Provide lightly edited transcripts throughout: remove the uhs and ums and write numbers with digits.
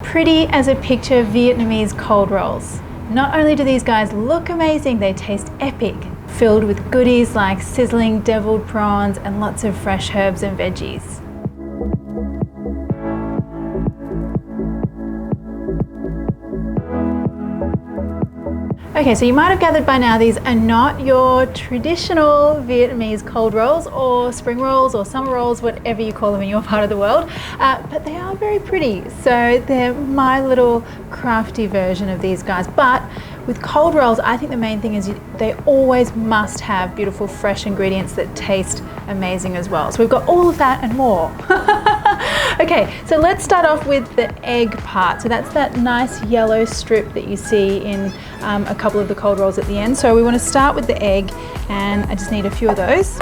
pretty as a picture Vietnamese cold rolls. Not only do these guys look amazing, they taste epic, filled with goodies like sizzling deviled prawns and lots of fresh herbs and veggies. Okay, so you might have gathered by now these are not your traditional Vietnamese cold rolls or spring rolls or summer rolls, whatever you call them in your part of the world, but they are very pretty. So they're my little crafty version of these guys. But with cold rolls, I think the main thing is they always must have beautiful fresh ingredients that taste amazing as well. So we've got all of that and more. Okay, so let's start off with the egg part. So that's that nice yellow strip that you see in a couple of the cold rolls at the end. So we want to start with the egg, and I just need a few of those.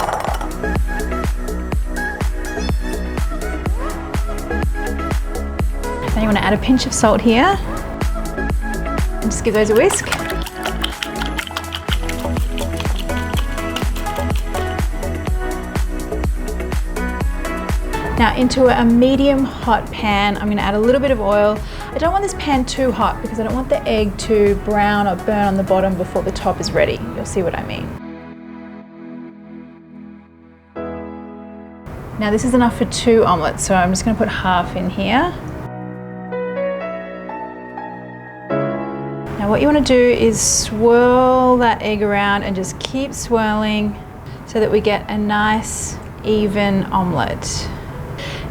Then you want to add a pinch of salt here and just give those a whisk. Now into a medium hot pan, I'm going to add a little bit of oil. I don't want this pan too hot because I don't want the egg to brown or burn on the bottom before the top is ready. You'll see what I mean. Now this is enough for 2 omelets, so I'm just going to put half in here. Now what you want to do is swirl that egg around and just keep swirling so that we get a nice even omelette.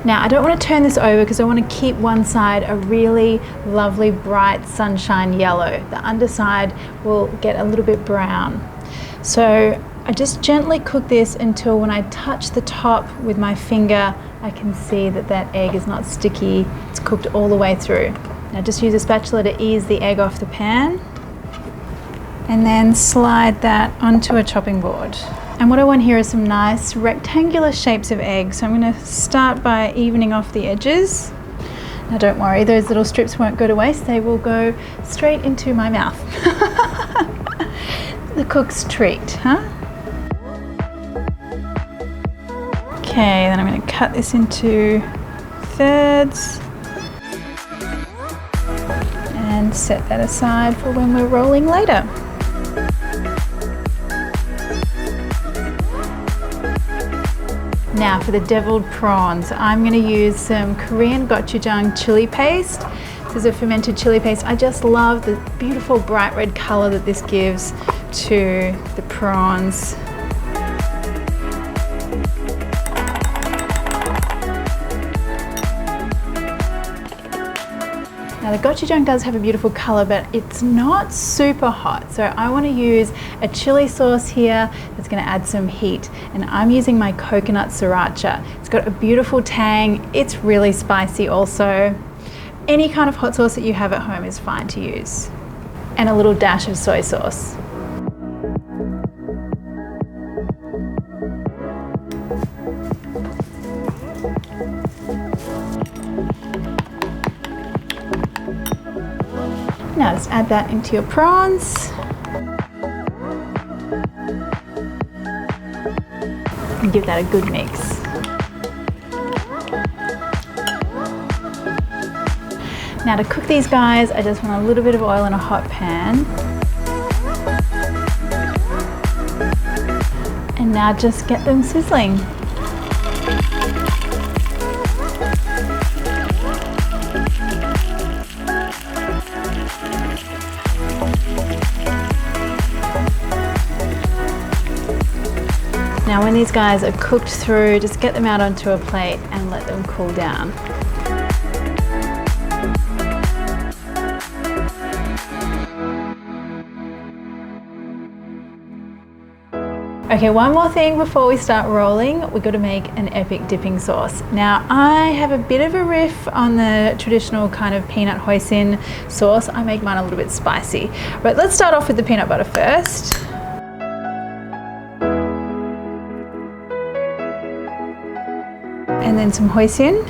Now I don't want to turn this over because I want to keep one side a really lovely bright sunshine yellow. The underside will get a little bit brown. So I just gently cook this until when I touch the top with my finger, I can see that that egg is not sticky. It's cooked all the way through. Now just use a spatula to ease the egg off the pan and then slide that onto a chopping board. And what I want here is some nice rectangular shapes of eggs. So I'm going to start by evening off the edges. Now don't worry, those little strips won't go to waste. They will go straight into my mouth. The cook's treat, huh? Okay, then I'm going to cut this into thirds and set that aside for when we're rolling later. Now for the deviled prawns, I'm going to use some Korean gochujang chili paste. This is a fermented chili paste. I just love the beautiful bright red color that this gives to the prawns. Now the gochujang does have a beautiful color, but it's not super hot. So I want to use a chili sauce here that's going to add some heat. And I'm using my coconut sriracha. It's got a beautiful tang. It's really spicy also. Any kind of hot sauce that you have at home is fine to use. And a little dash of soy sauce. Now just add that into your prawns. And give that a good mix. Now to cook these guys, I just want a little bit of oil in a hot pan. And now just get them sizzling. Now when these guys are cooked through, just get them out onto a plate and let them cool down. Okay, one more thing before we start rolling, we've got to make an epic dipping sauce. Now I have a bit of a riff on the traditional kind of peanut hoisin sauce. I make mine a little bit spicy. But let's start off with the peanut butter first. And then some hoisin.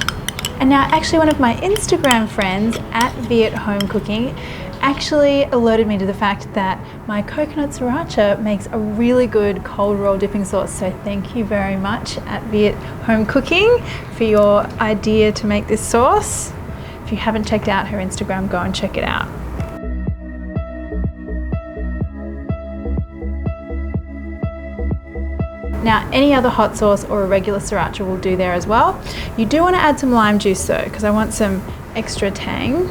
And now actually one of my Instagram friends at Viet Home Cooking actually alerted me to the fact that my coconut sriracha makes a really good cold roll dipping sauce. So thank you very much at Viet Home Cooking for your idea to make this sauce. If you haven't checked out her Instagram, go and check it out. Now, any other hot sauce or a regular sriracha will do there as well. You do want to add some lime juice though, because I want some extra tang,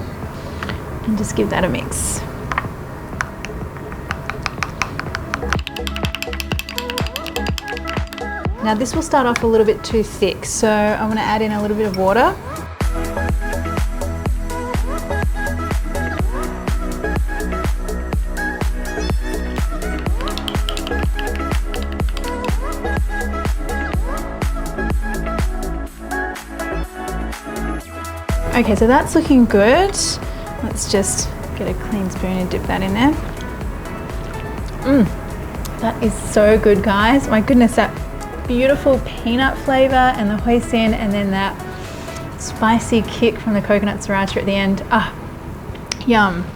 and just give that a mix. Now this will start off a little bit too thick, so I'm going to add in a little bit of water. Okay, so that's looking good. Let's just get a clean spoon and dip that in there. That is so good, guys. My goodness, that beautiful peanut flavor and the hoisin, and then that spicy kick from the coconut sriracha at the end. Yum.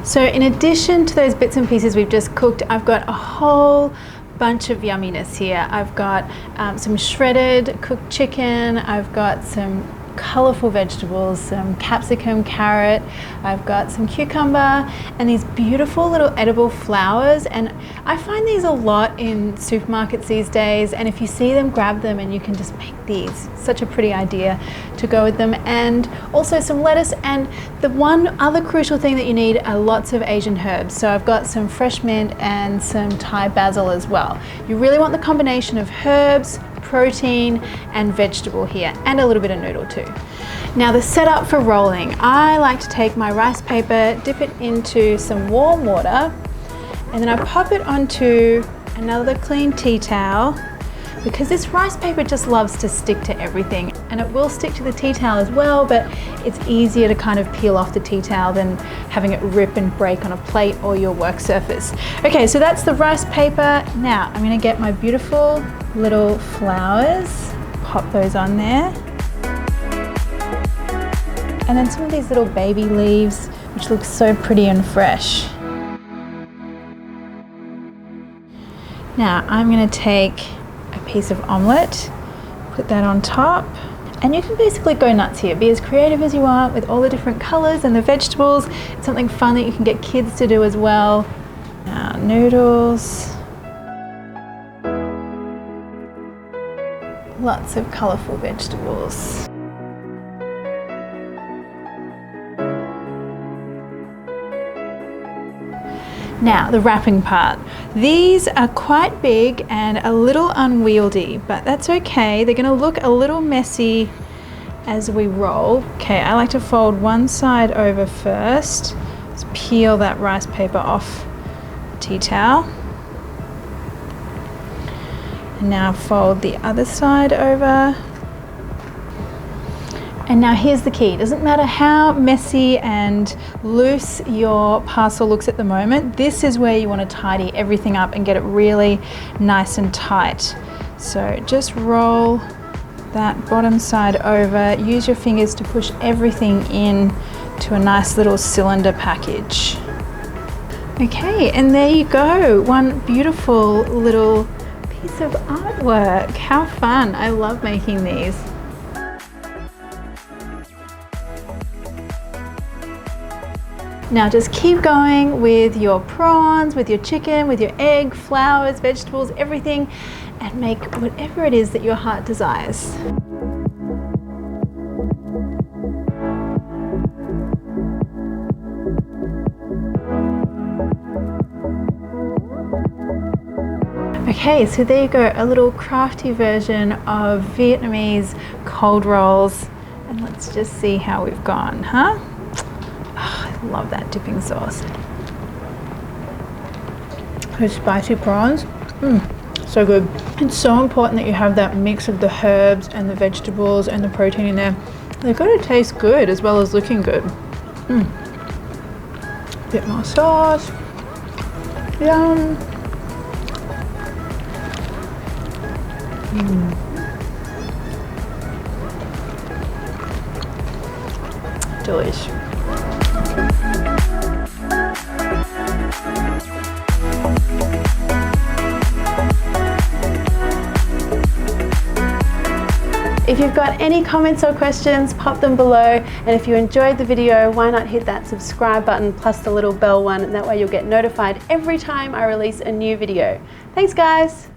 So in addition to those bits and pieces we've just cooked, I've got a whole bunch of yumminess here. I've got some shredded cooked chicken. I've got some colorful vegetables, some capsicum, carrot, I've got some cucumber, and these beautiful little edible flowers. And I find these a lot in supermarkets these days, and if you see them, grab them, and you can just make these. Such a pretty idea to go with them. And also some lettuce, and the one other crucial thing that you need are lots of Asian herbs. So I've got some fresh mint and some Thai basil as well. You really want the combination of herbs, protein and vegetable here, and a little bit of noodle too. Now the setup for rolling, I like to take my rice paper, dip it into some warm water, and then I pop it onto another clean tea towel, because this rice paper just loves to stick to everything, and it will stick to the tea towel as well, but it's easier to kind of peel off the tea towel than having it rip and break on a plate or your work surface. Okay, so that's the rice paper. Now I'm going to get my beautiful little flowers, pop those on there, and then some of these little baby leaves, which look so pretty and fresh. Now I'm going to take a piece of omelette, put that on top, and you can basically go nuts here. Be as creative as you want with all the different colors and the vegetables. It's something fun that you can get kids to do as well. Now noodles, lots of colorful vegetables. Now the wrapping part. These are quite big and a little unwieldy, but that's okay. They're going to look a little messy as we roll. Okay, I like to fold one side over first. Just peel that rice paper off the tea towel. And now fold the other side over. And now here's the key. It doesn't matter how messy and loose your parcel looks at the moment. This is where you want to tidy everything up and get it really nice and tight. So just roll that bottom side over. Use your fingers to push everything in to a nice little cylinder package. Okay, and there you go. One beautiful little piece of artwork. How fun. I love making these. Now just keep going with your prawns, with your chicken, with your egg, flowers, vegetables, everything, and make whatever it is that your heart desires. Okay, so there you go, a little crafty version of Vietnamese cold rolls. And let's just see how we've gone, huh? Oh, I love that dipping sauce. Those spicy prawns, so good. It's so important that you have that mix of the herbs and the vegetables and the protein in there. They've got to taste good as well as looking good. Bit more sauce. Yum. Delish. If you've got any comments or questions, pop them below. And if you enjoyed the video, why not hit that subscribe button plus the little bell one, and that way you'll get notified every time I release a new video. Thanks guys!